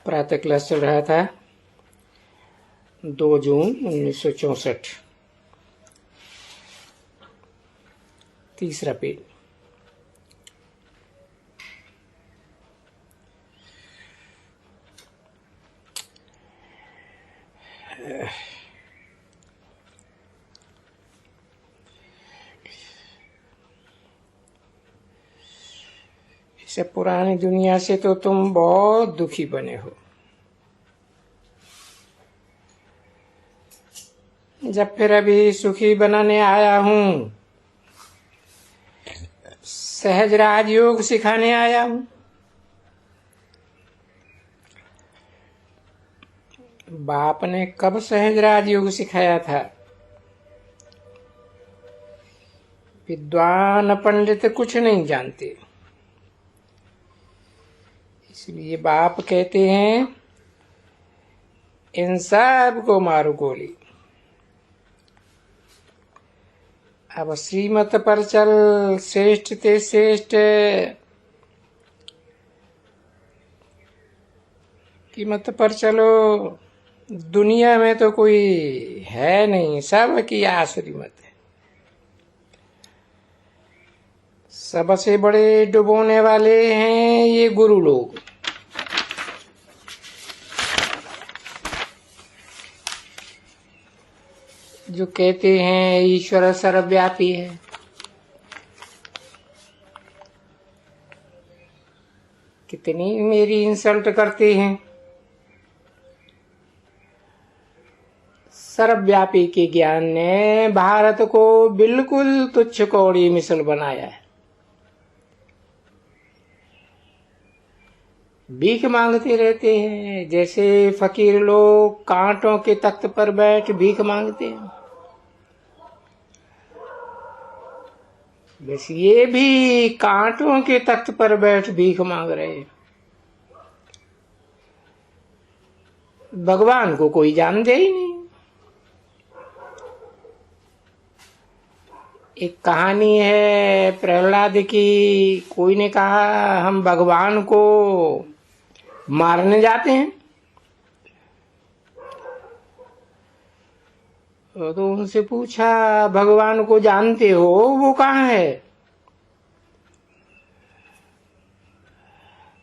प्रातः क्लास चल रहा था 2 जून 1964। तीसरा पेज। इसे पुरानी दुनिया से तो तुम बहुत दुखी बने हो। जब फिर अभी सुखी बनाने आया हूं, सहज राजयोग सिखाने आया हूं। बाप ने कब सहज राजयोग सिखाया था? विद्वान पंडित कुछ नहीं जानते, इसलिए बाप कहते हैं इन सब को मारो गोली। अब श्रीमत पर चल, श्रेष्ठ ते श्रेष्ठ की मत पर चलो। दुनिया में तो कोई है नहीं, सब की आसुरी मत है। सबसे बड़े डुबोने वाले हैं ये गुरु लोग। जो कहते हैं ईश्वर सर्वव्यापी है। कितनी मेरी इंसल्ट करते हैं। सर्वव्यापी के ज्ञान ने भारत को बिल्कुल तुच्छ कौड़ी मिसल बनाया है। भीख मांगते रहते हैं, जैसे फकीर लोग कांटों के तख्त पर बैठ भीख मांगते हैं, बस ये भी कांटों के तख्त पर बैठ भीख मांग रहे हैं। भगवान को कोई जानते ही नहीं। एक कहानी है प्रहलाद की। कोई ने कहा हम भगवान को मारने जाते हैं, तो उनसे पूछा भगवान को जानते हो, वो कहाँ है?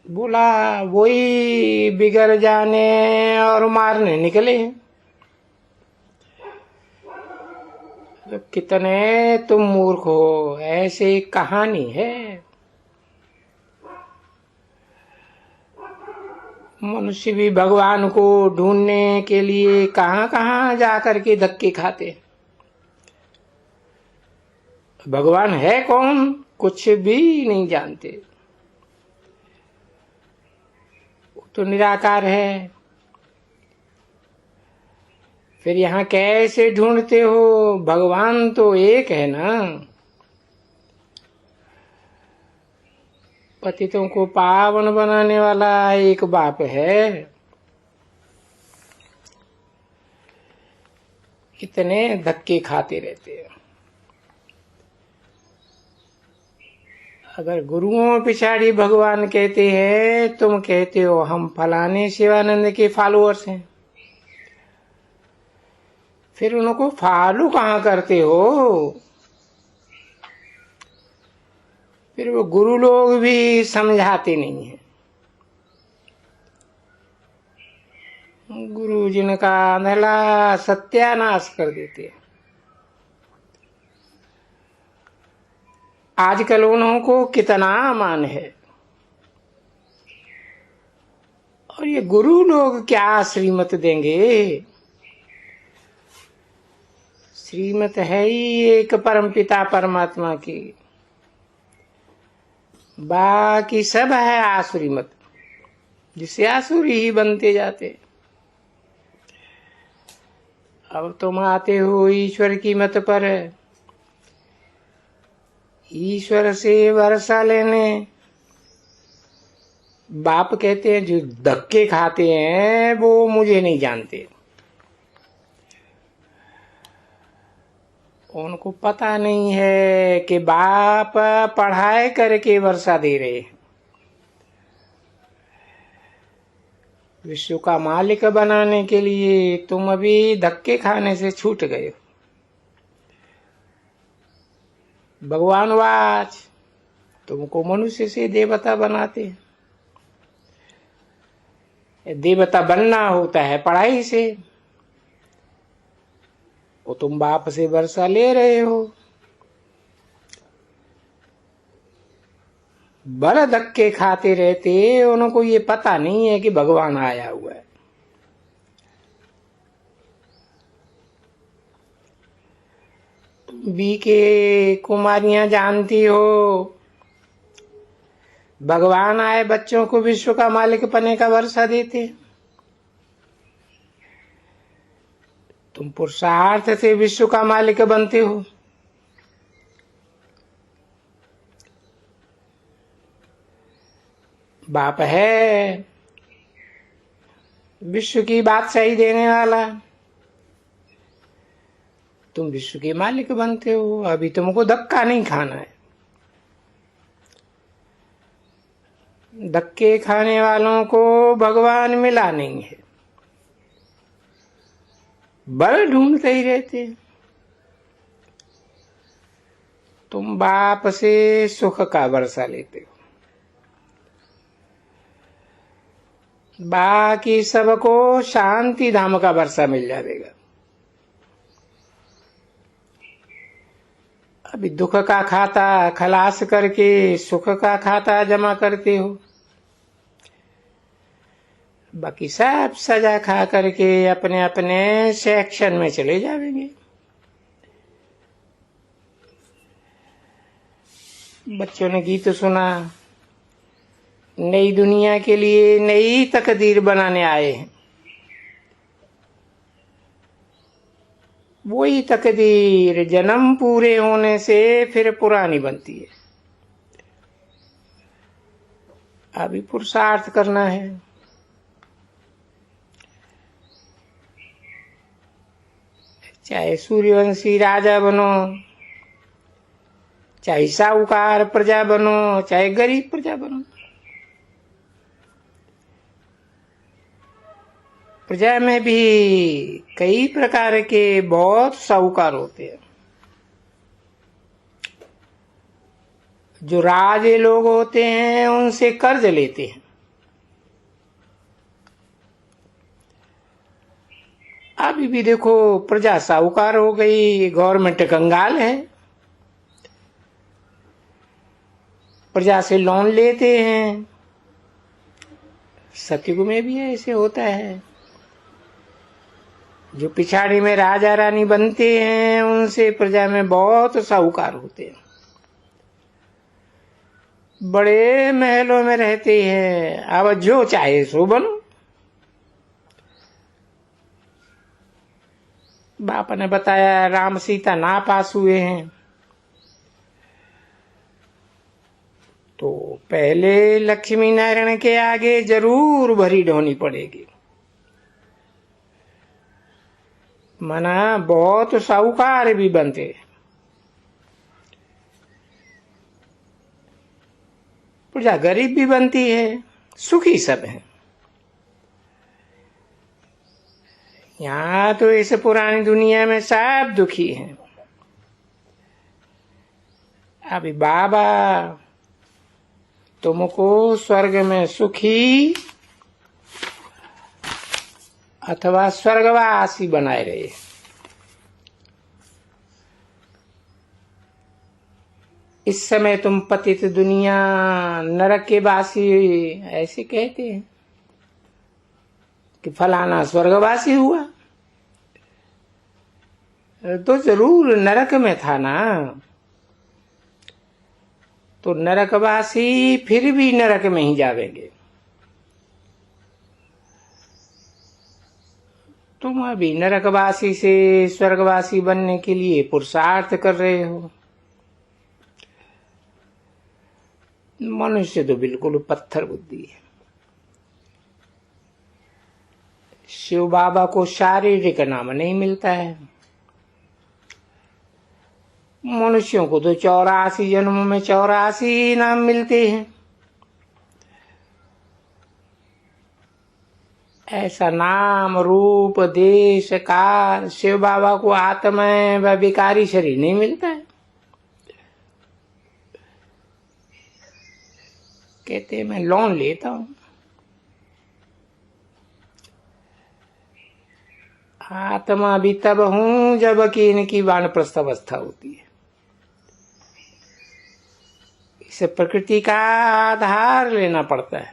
बोला वही बिगड़ जाने और मारने निकले हैं। तो कितने तुम मूर्ख हो, ऐसे कहानी है। मनुष्य भी भगवान को ढूंढने के लिए कहां कहां जाकर के धक्के खाते। भगवान है कौन, कुछ भी नहीं जानते। वो तो निराकार है। फिर यहाँ कैसे ढूंढते हो? भगवान तो एक है ना। पतितों को पावन बनाने वाला एक बाप है। इतने धक्के खाते रहते हैं। अगर गुरुओं पिछाड़ी भगवान कहते हैं, तुम कहते हो हम फलाने शिवानंद के फॉलोअर्स हैं, फिर उनको फॉलो कहाँ करते हो? फिर वो गुरु लोग भी समझाते नहीं है। गुरु जिनका अंधला सत्यानाश कर देते हैं। आजकल उन्हों को कितना मान है, और ये गुरु लोग क्या श्रीमत देंगे? श्रीमत है ही एक परमपिता परमात्मा की, बाकी सब है आसुरी मत, जिससे आसुरी ही बनते जाते। अब तुम आते हो ईश्वर की मत पर, ईश्वर से वर्षा लेने। बाप कहते हैं जो धक्के खाते हैं वो मुझे नहीं जानते। उनको पता नहीं है कि बाप पढ़ाई करके वर्षा दे रहे हैं। विश्व का मालिक बनाने के लिए तुम अभी धक्के खाने से छूट गए हो। भगवान वाच तुमको मनुष्य से देवता बनाते हैं। देवता बनना होता है पढ़ाई से, वो तुम बाप से वर्षा ले रहे हो। बड़े धक्के खाते रहते, उनको ये पता नहीं है कि भगवान आया हुआ है। बीके कुमारियां जानती हो, भगवान आए बच्चों को विश्व का मालिक बनने का वर्षा देते। तुम पुरुषार्थ से विश्व का मालिक बनते हो। बाप है विश्व की बात सही देने वाला, तुम विश्व के मालिक बनते हो। अभी तुमको धक्का नहीं खाना है। धक्के खाने वालों को भगवान मिला नहीं है, बल ढूंढते ही रहते। तुम बाप से सुख का वर्षा लेते हो, बाकी सबको शांति धाम का वर्षा मिल जाएगा। अभी दुख का खाता खलास करके सुख का खाता जमा करते हो। बाकी सब सजा खा करके अपने अपने सेक्शन में चले जाएंगे। बच्चों ने गीत सुना, नई दुनिया के लिए नई तकदीर बनाने आए हैं। वही तकदीर जन्म पूरे होने से फिर पुरानी बनती है। अभी पुरुषार्थ करना है। चाहे सूर्यवंशी राजा बनो, चाहे साहूकार प्रजा बनो, चाहे गरीब प्रजा बनो। प्रजा में भी कई प्रकार के बहुत साहूकार होते हैं। जो राजे लोग होते हैं उनसे कर्ज लेते हैं। अभी भी देखो प्रजा साहूकार हो गई, गवर्नमेंट कंगाल है। प्रजा से लोन लेते हैं। सतयुग में भी ऐसे होता है। जो पिछाड़ी में राजा रानी बनते हैं उनसे प्रजा में बहुत साहूकार होते हैं। बड़े महलों में रहते हैं। अब जो चाहे सो बनो। बाप ने बताया राम सीता ना पास हुए हैं तो पहले लक्ष्मी नारायण के आगे जरूर भरी ढोनी पड़ेगी। मना बहुत साहूकार भी बनते। प्रजा गरीब भी बनती है, सुखी सब है। यहाँ तो इस पुरानी दुनिया में सब दुखी हैं। अभी बाबा तुमको स्वर्ग में सुखी अथवा स्वर्गवासी बनाए रहे। इस समय तुम पतित दुनिया नरक के वासी ऐसे कहते हैं कि फलाना स्वर्गवासी हुआ, तो जरूर नरक में था ना। तो नरकवासी फिर भी नरक में ही जावेंगे। तुम अभी नरकवासी से स्वर्गवासी बनने के लिए पुरुषार्थ कर रहे हो। मनुष्य तो बिल्कुल पत्थर बुद्धि है। शिव बाबा को शारीरिक नाम नहीं मिलता है। मनुष्यों को तो 84 जन्मों में 84 नाम मिलते हैं। ऐसा नाम रूप देश काल शिव बाबा को आत्मा व विकारी शरीर नहीं मिलता है। कहते मैं लोन लेता हूं। आत्मा भी तब हूं जब कि इनकी वानप्रस्थ अवस्था होती है। इसे प्रकृति का आधार लेना पड़ता है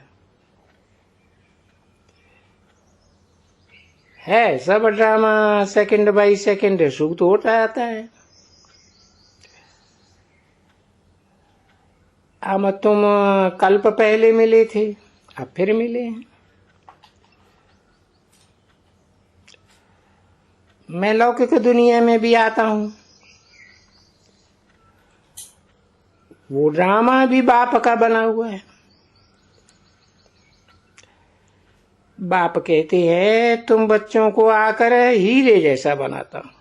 सब drama second by second suit होता आता है। अब तुम कल्प पहले मिले थे, अब फिर मिले हैं। मैं लौकिक दुनिया में भी आता हूं। वो ड्रामा भी बाप का बना हुआ है। बाप कहते हैं तुम बच्चों को आकर हीरे जैसा बनाता हूं।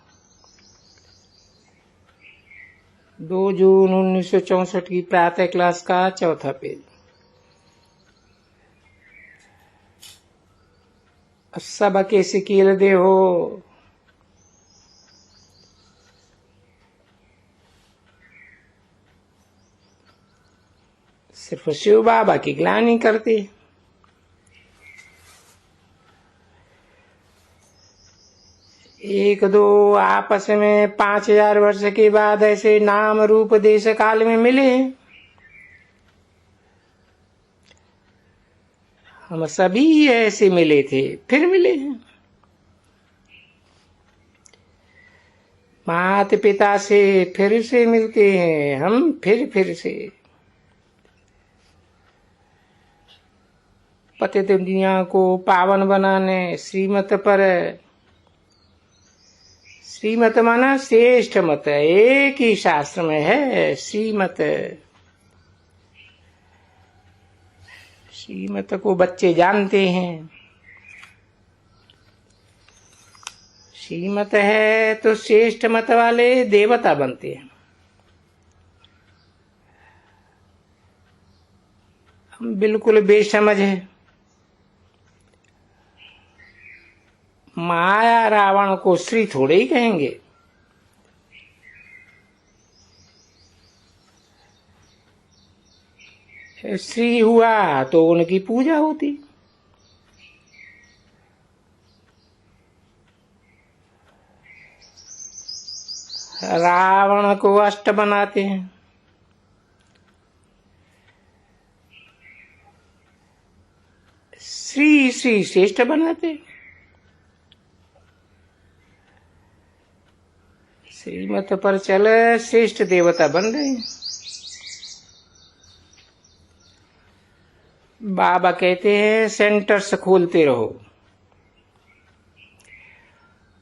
2 जून 1964 की प्रातः क्लास का 4था पेज। सबके सिकील दे हो, सिर्फ शिव बाबा की ग्लानि करते। एक दो आपस में 5000 वर्ष के बाद ऐसे नाम रूप देश काल में मिले। हम सभी ऐसे मिले थे, फिर मिले हैं। माता पिता से फिर से मिलते हैं हम, फिर से। पतित दुनिया को पावन बनाने श्रीमत पर, श्रीमत माना श्रेष्ठ मत, एक ही शास्त्र में है श्रीमत। श्रीमत को बच्चे जानते हैं। श्रीमत है तो श्रेष्ठ मत वाले देवता बनते हैं। हम बिल्कुल बेसमझ है। माया रावण को श्री थोड़े ही कहेंगे। श्री हुआ तो उनकी पूजा होती। रावण को अष्ट बनाते हैं। श्री श्री श्रेष्ठ बनाते। श्रीमत पर चल श्रेष्ठ देवता बन रहे हैं। बाबा कहते हैं सेंटर्स खोलते रहो।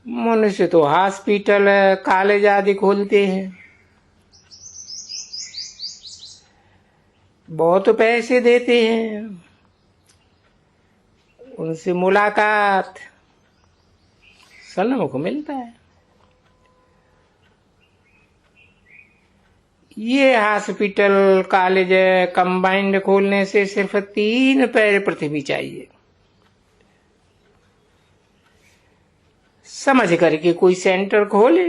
मनुष्य तो हॉस्पिटल कॉलेज आदि खोलते हैं। बहुत पैसे देते हैं, उनसे मुलाकात सन्मुख मिलता है। ये हॉस्पिटल कॉलेज कंबाइंड खोलने से सिर्फ 3 पैर पृथ्वी चाहिए। समझ करके कोई सेंटर खोले।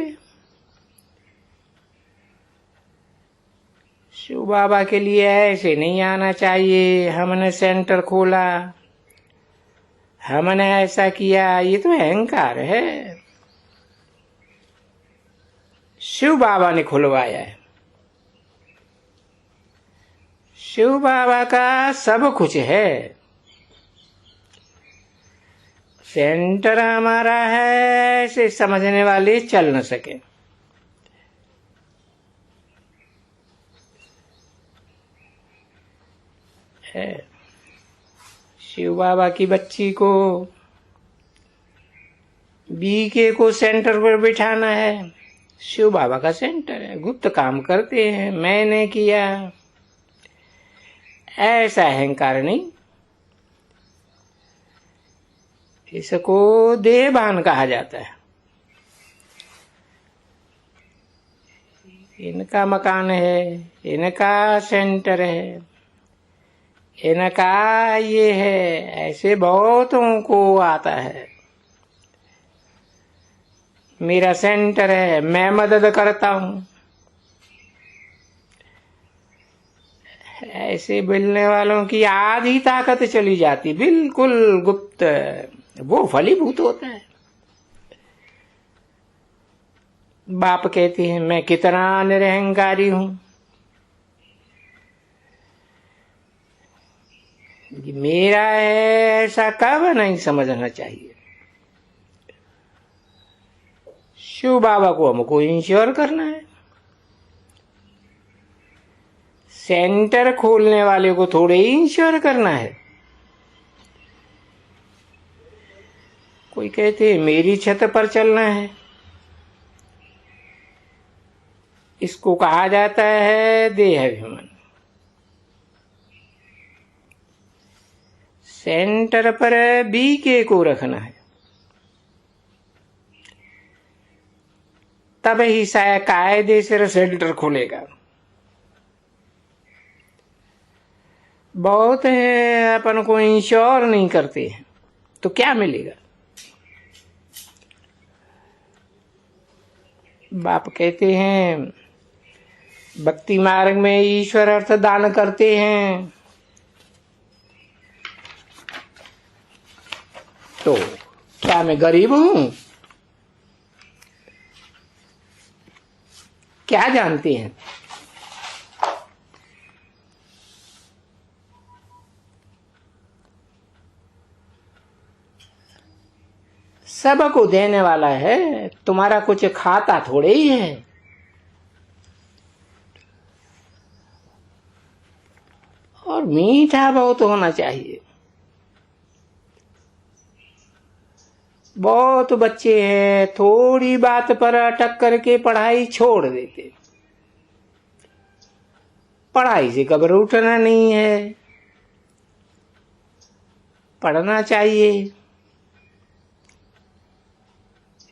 शिव बाबा के लिए ऐसे नहीं आना चाहिए हमने सेंटर खोला, हमने ऐसा किया, ये तो अहंकार है। शिव बाबा ने खुलवाया है। शिव बाबा का सब कुछ है। सेंटर हमारा है ऐसे समझने वाले चल न सके। है शिव बाबा की बच्ची को बीके को सेंटर पर बिठाना है। शिव बाबा का सेंटर है, गुप्त काम करते हैं, मैंने किया, ऐसा अहंकार नहीं। इसको देहभान कहा जाता है। इनका मकान है, इनका सेंटर है, इनका ये है, ऐसे बहुतों को आता है। मेरा सेंटर है, मैं मदद करता हूं। ऐसे बोलने वालों की आधी ताकत चली जाती, बिल्कुल गुप्त, वो फलीभूत होता है। बाप कहते हैं मैं कितना निरहंकारी हूं। मेरा है ऐसा कब नहीं समझना चाहिए। शिव बाबा को हमको इंश्योर करना है। सेंटर खोलने वाले को थोड़े ही इंश्योर करना है। कोई कहते हैं मेरी छत पर चलना है। इसको कहा जाता है देहाभिमान। सेंटर पर बीके को रखना है, तब ही शायद कायदे से सेंटर खुलेगा। बहुत है अपन को इंश्योर नहीं करते हैं, तो क्या मिलेगा। बाप कहते हैं भक्ति मार्ग में ईश्वर अर्थ दान करते हैं, तो क्या मैं गरीब हूं? क्या जानते हैं? सबको देने वाला है, तुम्हारा कुछ खाता थोड़े ही है। और मीठा बहुत होना चाहिए। बहुत बच्चे हैं थोड़ी बात पर अटक करके पढ़ाई छोड़ देते। पढ़ाई से कब्र उठना नहीं है, पढ़ना चाहिए।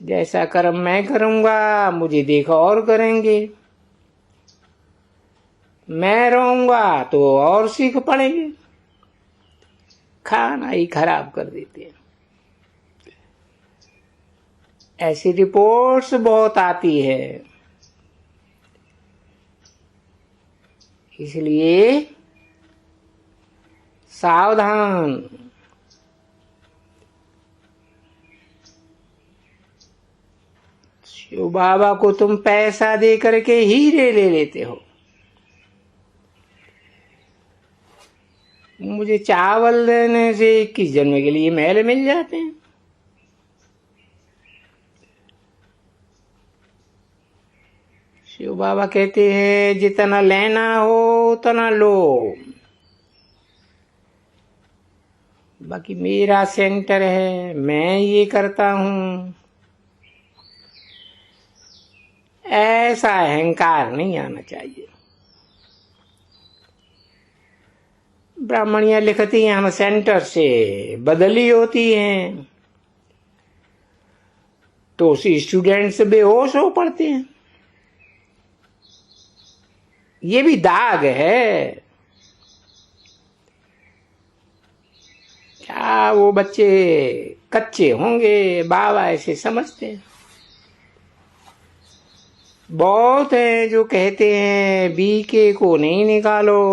जैसा कर्म मैं करूंगा मुझे देखो और करेंगे, मैं रहूंगा तो और सीख पड़ेंगे। खाना ही खराब कर देते हैं। ऐसी रिपोर्ट्स बहुत आती है। इसलिए सावधान। शिव बाबा को तुम पैसा दे करके हीरे ले लेते हो। मुझे चावल देने से 21 जन्म के लिए महल मिल जाते हैं। शिव बाबा कहते हैं जितना लेना हो उतना लो, बाकी मेरा सेंटर है, मैं ये करता हूं। ऐसा अहंकार नहीं आना चाहिए। ब्राह्मणियां लिखती हैं हम सेंटर से बदली होती हैं, तो उसी स्टूडेंट्स बेहोश हो पड़ते हैं। ये भी दाग है। क्या वो बच्चे कच्चे होंगे, बाबा ऐसे समझते हैं। बहुत है जो कहते हैं बीके को नहीं निकालो।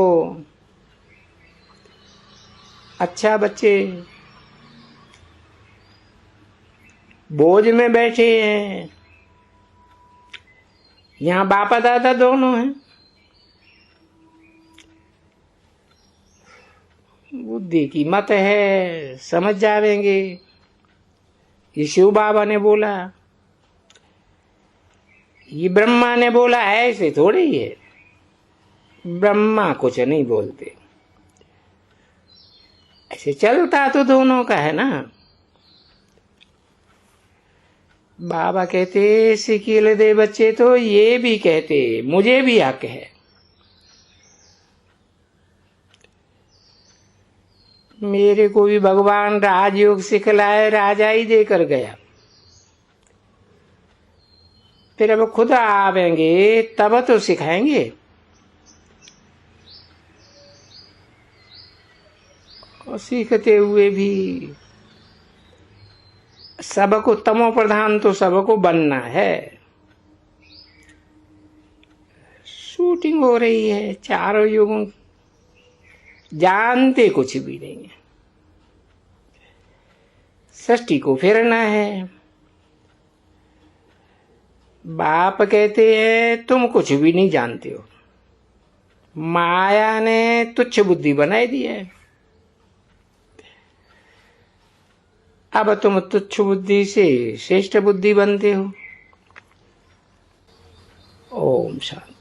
अच्छा बच्चे बोझ में बैठे हैं, यहाँ बापा दादा दोनों हैं। बुद्धि की मत है, समझ जावेंगे। ये शिव बाबा ने बोला, ये ब्रह्मा ने बोला, ऐसे थोड़े ही है। ब्रह्मा कुछ नहीं बोलते। ऐसे चलता तो दोनों का है ना। बाबा कहते सिकील दे बच्चे तो ये भी कहते मुझे भी हक है। मेरे को भी भगवान राजयोग सिखलाए, राजा ही देकर गया। फिर अब खुद आवेंगे तब तो सिखाएंगे। और सीखते हुए भी सबको तमो प्रधान तो सबको बनना है। शूटिंग हो रही है चारों युगों, जानते कुछ भी नहीं है। सृष्टि को फेरना है। बाप कहते हैं तुम कुछ भी नहीं जानते हो, माया ने तुच्छ बुद्धि बनाई दी है। अब तुम तुच्छ बुद्धि से श्रेष्ठ बुद्धि बनते हो। ओम शांति।